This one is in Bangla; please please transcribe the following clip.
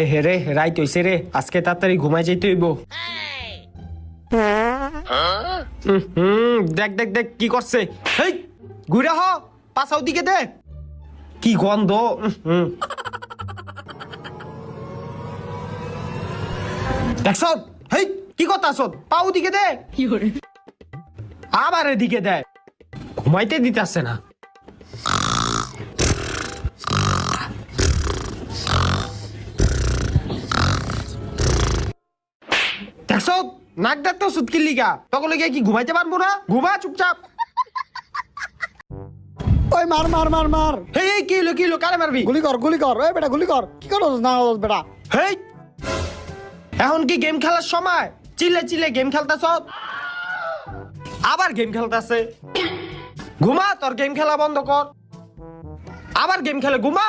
এ হে রে, রাইত হইছে রে, আজকে তাড়াতাড়ি ঘুমাই যাইতে হইব। দেখ দেখ দেখ কি করছে। হেই ঘুরে হ, পাছাও দিকে দেখ, কি গন্ধ। দেখছ, হেই কি করতাছ, পাও দিকে দে, আবার এদিকে দে, ঘুমাইতে দিতেছে না। দেখছ, নাক ডাকতো সুতকির লিগা, তখন লিগে কি ঘুমাইতে পারবো না? ঘুমা চুপচাপ। ওই মার মার মার মার, হেই কি হলো কি হলো, কারে মারবি? গুলি কর, ওই বেটা গুলি কর। কি করছ না বেটা? হেই এখন কি গেম খেলার সময়? চিল্লে চিল্লে গেম খেলতাছ, আবার গেম খেলতাছে। ঘুমা, তোর গেম খেলা বন্ধ কর, আবার গেম খেলে ঘুমা।